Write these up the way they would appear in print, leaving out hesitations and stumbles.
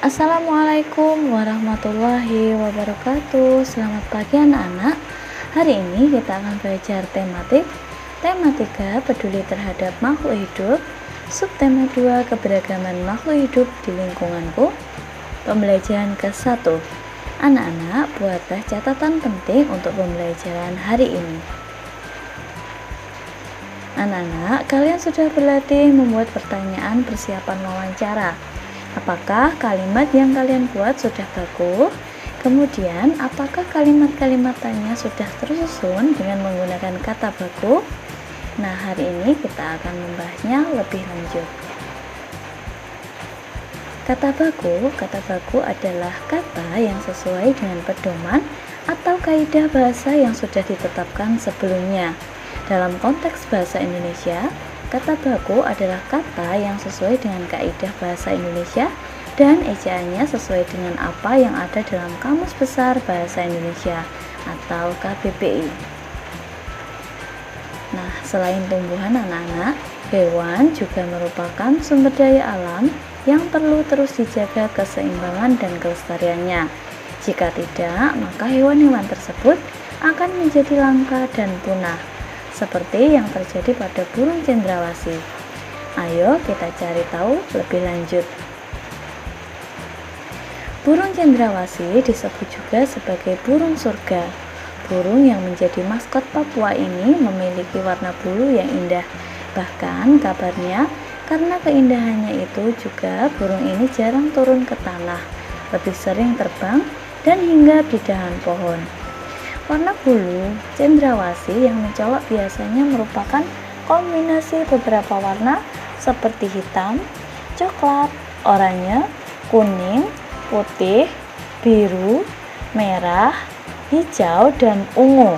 Assalamualaikum warahmatullahi wabarakatuh. Selamat pagi anak-anak. Hari ini kita akan belajar tematika peduli terhadap makhluk hidup. Subtema 2 keberagaman makhluk hidup di lingkunganku. Pembelajaran ke-1. Anak-anak, buatlah catatan penting untuk pembelajaran hari ini. Anak-anak, kalian sudah berlatih membuat pertanyaan persiapan wawancara. Apakah kalimat yang kalian buat sudah baku? Kemudian, apakah kalimat-kalimatannya sudah tersusun dengan menggunakan kata baku? Nah, hari ini kita akan membahasnya lebih lanjut. Kata baku adalah kata yang sesuai dengan pedoman atau kaidah bahasa yang sudah ditetapkan sebelumnya. Dalam konteks bahasa Indonesia, kata baku adalah kata yang sesuai dengan kaidah bahasa Indonesia dan ejaannya sesuai dengan apa yang ada dalam Kamus Besar Bahasa Indonesia atau KBBI. Nah, selain tumbuhan anak-anak, hewan juga merupakan sumber daya alam yang perlu terus dijaga keseimbangan dan kelestariannya. Jika tidak, maka hewan-hewan tersebut akan menjadi langka dan punah, seperti yang terjadi pada burung cendrawasih. Ayo kita cari tahu lebih lanjut. Burung cendrawasih disebut juga sebagai burung surga. Burung yang menjadi maskot Papua ini memiliki warna bulu yang indah. Bahkan kabarnya karena keindahannya itu juga burung ini jarang turun ke tanah, lebih sering terbang dan hinggap di dahan pohon. Warna bulu cendrawasih yang mencolok biasanya merupakan kombinasi beberapa warna seperti hitam, coklat, oranye, kuning, putih, biru, merah, hijau, dan ungu.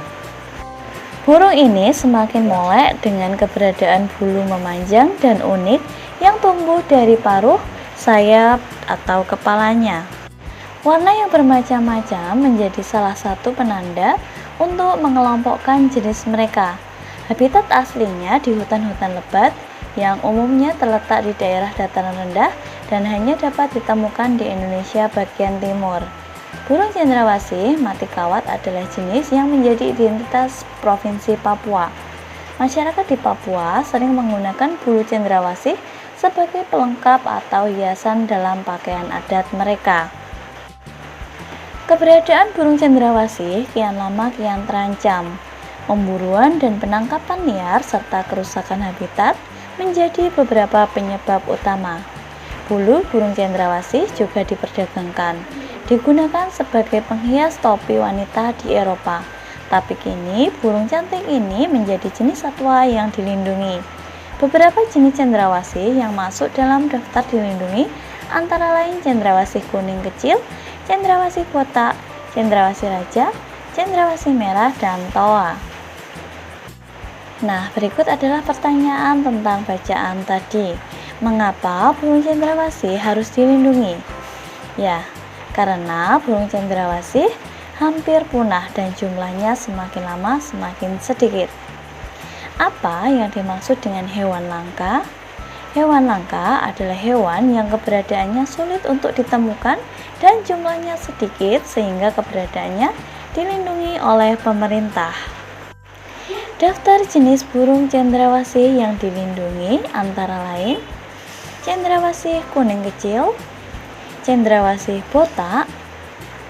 Burung ini semakin molek dengan keberadaan bulu memanjang dan unik yang tumbuh dari paruh, sayap, atau kepalanya. Warna yang bermacam-macam menjadi salah satu penanda untuk mengelompokkan jenis mereka. Habitat aslinya di hutan-hutan lebat yang umumnya terletak di daerah dataran rendah dan hanya dapat ditemukan di Indonesia bagian timur. Burung cendrawasih mati kawat adalah jenis yang menjadi identitas Provinsi Papua. Masyarakat di Papua sering menggunakan bulu cendrawasih sebagai pelengkap atau hiasan dalam pakaian adat mereka. Keberadaan burung cendrawasih kian lama kian terancam. Pemburuan dan penangkapan liar serta kerusakan habitat menjadi beberapa penyebab utama. Bulu burung cendrawasih juga diperdagangkan, digunakan sebagai penghias topi wanita di Eropa. Tapi kini burung cantik ini menjadi jenis satwa yang dilindungi. Beberapa jenis cendrawasih yang masuk dalam daftar dilindungi antara lain cendrawasih kuning kecil, cendrawasih kotak, cendrawasih raja, cendrawasih merah, dan toa. Nah, berikut adalah pertanyaan tentang bacaan tadi. Mengapa burung cendrawasih harus dilindungi? Ya, karena burung cendrawasih hampir punah dan jumlahnya semakin lama semakin sedikit. Apa yang dimaksud dengan hewan langka? Hewan langka adalah hewan yang keberadaannya sulit untuk ditemukan dan jumlahnya sedikit sehingga keberadaannya dilindungi oleh pemerintah. Daftar jenis burung cendrawasih yang dilindungi antara lain cendrawasih kuning kecil, cendrawasih botak,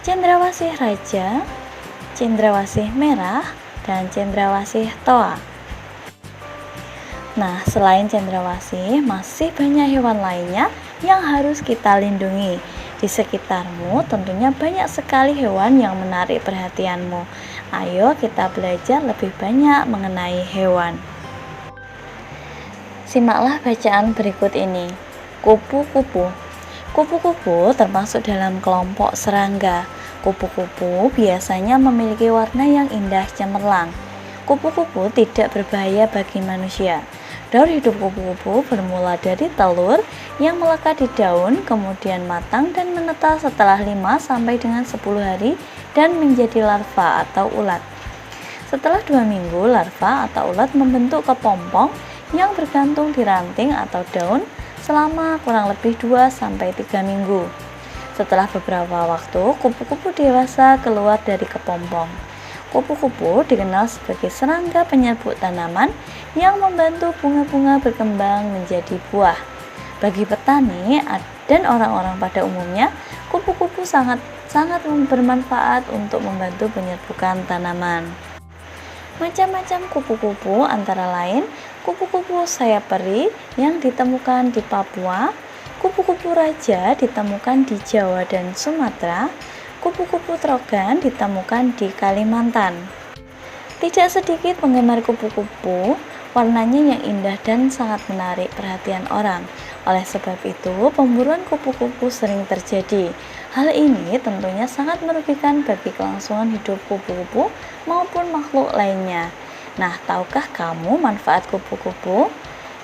cendrawasih raja, cendrawasih merah, dan cendrawasih toa. Nah, selain cendrawasih, masih banyak hewan lainnya yang harus kita lindungi. Di sekitarmu tentunya banyak sekali hewan yang menarik perhatianmu. Ayo kita belajar lebih banyak mengenai hewan. Simaklah bacaan berikut ini. Kupu-kupu. Kupu-kupu termasuk dalam kelompok serangga. Kupu-kupu biasanya memiliki warna yang indah cemerlang. Kupu-kupu tidak berbahaya bagi manusia. Daur hidup kupu-kupu bermula dari telur yang melekat di daun, kemudian matang dan menetas setelah 5 sampai dengan 10 hari dan menjadi larva atau ulat. Setelah 2 minggu, larva atau ulat membentuk kepompong yang bergantung di ranting atau daun selama kurang lebih 2-3 minggu. Setelah beberapa waktu, kupu-kupu dewasa keluar dari kepompong. Kupu-kupu dikenal sebagai serangga penyerbuk tanaman yang membantu bunga-bunga berkembang menjadi buah. Bagi petani dan orang-orang pada umumnya, kupu-kupu sangat bermanfaat untuk membantu penyerbukan tanaman. Macam-macam kupu-kupu antara lain kupu-kupu sayap peri yang ditemukan di Papua, kupu-kupu raja ditemukan di Jawa dan Sumatera, kupu-kupu trogan ditemukan di Kalimantan. Tidak sedikit penggemar kupu-kupu, warnanya yang indah dan sangat menarik perhatian orang. Oleh sebab itu, pemburuan kupu-kupu sering terjadi. Hal ini tentunya sangat merugikan bagi kelangsungan hidup kupu-kupu maupun makhluk lainnya. Nah, tahukah kamu manfaat kupu-kupu?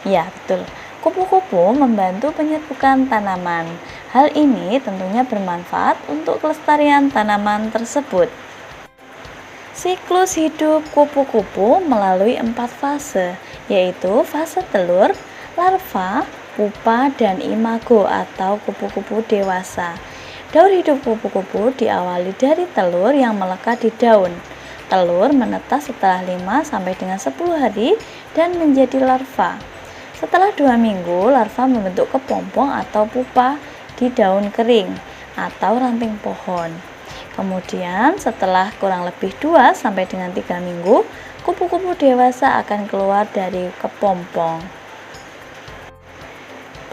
Ya, betul. Kupu-kupu membantu penyerbukan tanaman. Hal ini tentunya bermanfaat untuk kelestarian tanaman tersebut. Siklus hidup kupu-kupu melalui 4 fase, yaitu fase telur, larva, pupa, dan imago atau kupu-kupu dewasa. Daur hidup kupu-kupu diawali dari telur yang melekat di daun. Telur menetas setelah 5-10 hari dan menjadi larva. Setelah 2 minggu, larva membentuk kepompong atau pupa di daun kering atau ranting pohon. Kemudian setelah kurang lebih 2-3 minggu, kupu-kupu dewasa akan keluar dari kepompong.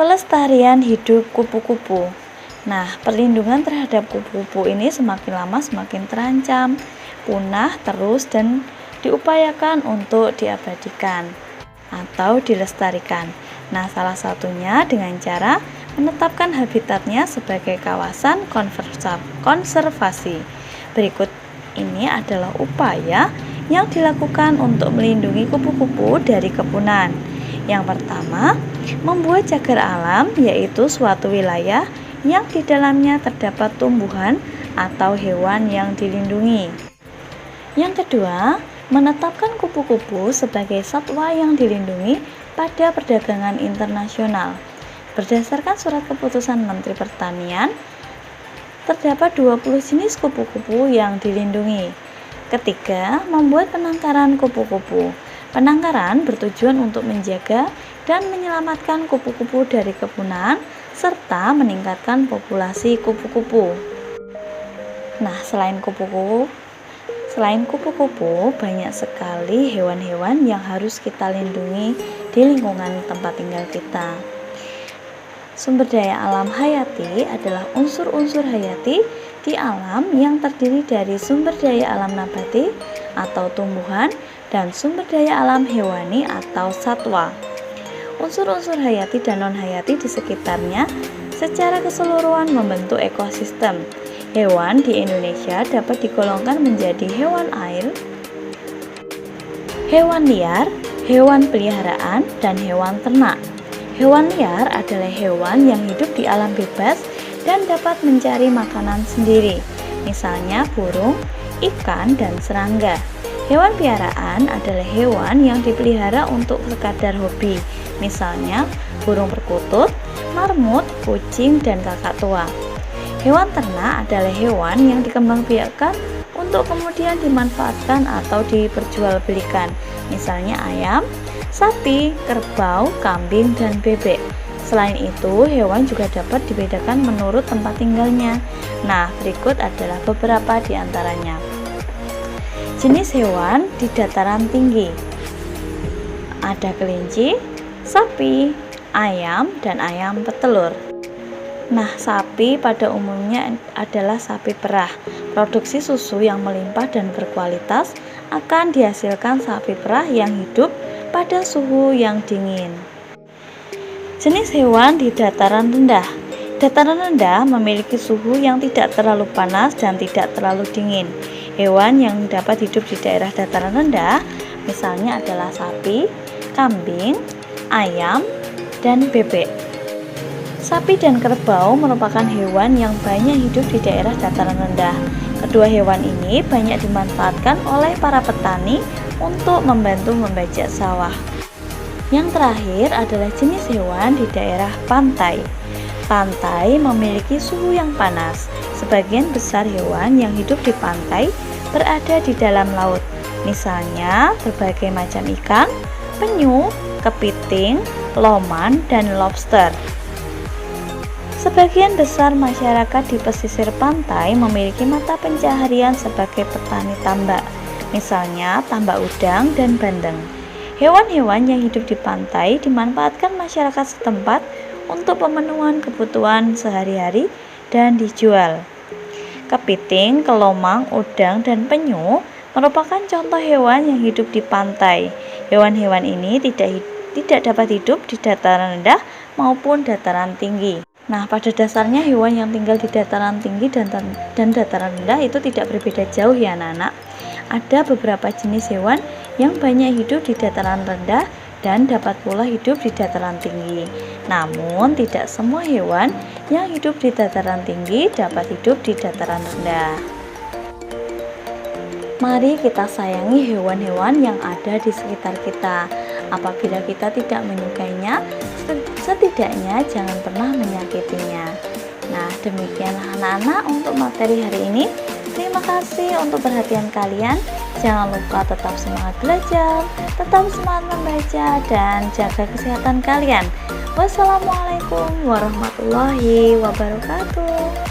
Pelestarian hidup kupu-kupu. Nah, perlindungan terhadap kupu-kupu ini semakin lama semakin terancam, punah terus dan diupayakan untuk diabadikan atau dilestarikan. Nah, salah satunya dengan cara menetapkan habitatnya sebagai kawasan konservasi. Berikut ini adalah upaya yang dilakukan untuk melindungi kupu-kupu dari kepunahan. Yang pertama, membuat cagar alam, yaitu suatu wilayah yang di dalamnya terdapat tumbuhan atau hewan yang dilindungi. Yang kedua, menetapkan kupu-kupu sebagai satwa yang dilindungi pada perdagangan internasional. Berdasarkan surat keputusan Menteri Pertanian, terdapat 20 jenis kupu-kupu yang dilindungi. Ketiga, membuat penangkaran kupu-kupu. Penangkaran bertujuan untuk menjaga dan menyelamatkan kupu-kupu dari kepunahan serta meningkatkan populasi kupu-kupu. Nah, selain kupu-kupu, banyak sekali hewan-hewan yang harus kita lindungi di lingkungan tempat tinggal kita. Sumber daya alam hayati adalah unsur-unsur hayati di alam yang terdiri dari sumber daya alam nabati atau tumbuhan dan sumber daya alam hewani atau satwa. Unsur-unsur hayati dan non-hayati di sekitarnya secara keseluruhan membentuk ekosistem. Hewan di Indonesia dapat digolongkan menjadi hewan air, hewan liar, hewan peliharaan, dan hewan ternak. Hewan liar adalah hewan yang hidup di alam bebas dan dapat mencari makanan sendiri, misalnya burung, ikan, dan serangga. Hewan piaraan adalah hewan yang dipelihara untuk sekadar hobi, misalnya burung perkutut, marmut, kucing, dan kakak tua. Hewan ternak adalah hewan yang dikembangbiakkan untuk kemudian dimanfaatkan atau diperjualbelikan, misalnya ayam, sapi, kerbau, kambing, dan bebek. Selain itu, hewan juga dapat dibedakan menurut tempat tinggalnya. Nah, berikut adalah beberapa di antaranya. Jenis hewan di dataran tinggi. Ada kelinci, sapi, ayam, dan ayam petelur. Nah, sapi pada umumnya adalah sapi perah. Produksi susu yang melimpah dan berkualitas akan dihasilkan sapi perah yang hidup pada suhu yang dingin. Jenis hewan di dataran rendah. Dataran rendah memiliki suhu yang tidak terlalu panas dan tidak terlalu dingin. Hewan yang dapat hidup di daerah dataran rendah misalnya adalah sapi, kambing, ayam, dan bebek. Sapi dan kerbau merupakan hewan yang banyak hidup di daerah dataran rendah. Kedua hewan ini banyak dimanfaatkan oleh para petani untuk membantu membajak sawah. Yang terakhir adalah jenis hewan di daerah pantai. Pantai memiliki suhu yang panas. Sebagian besar hewan yang hidup di pantai berada di dalam laut. Misalnya berbagai macam ikan, penyu, kepiting, loman, dan lobster. Sebagian besar masyarakat di pesisir pantai memiliki mata pencaharian sebagai petani tambak. Misalnya tambak udang dan bandeng. Hewan-hewan yang hidup di pantai dimanfaatkan masyarakat setempat untuk pemenuhan kebutuhan sehari-hari dan dijual. Kepiting, kelomang, udang, dan penyu merupakan contoh hewan yang hidup di pantai. Hewan-hewan ini tidak dapat hidup di dataran rendah maupun dataran tinggi. Nah, pada dasarnya hewan yang tinggal di dataran tinggi dan dataran rendah itu tidak berbeda jauh ya anak-anak. Ada beberapa jenis hewan yang banyak hidup di dataran rendah dan dapat pula hidup di dataran tinggi. Namun, tidak semua hewan yang hidup di dataran tinggi dapat hidup di dataran rendah. Mari kita sayangi hewan-hewan yang ada di sekitar kita. Apabila kita tidak menyukainya, setidaknya jangan pernah menyakitinya. Nah, demikianlah anak-anak untuk materi hari ini. Terima kasih untuk perhatian kalian. Jangan lupa tetap semangat belajar, tetap semangat membaca, dan jaga kesehatan kalian. Wassalamualaikum warahmatullahi wabarakatuh.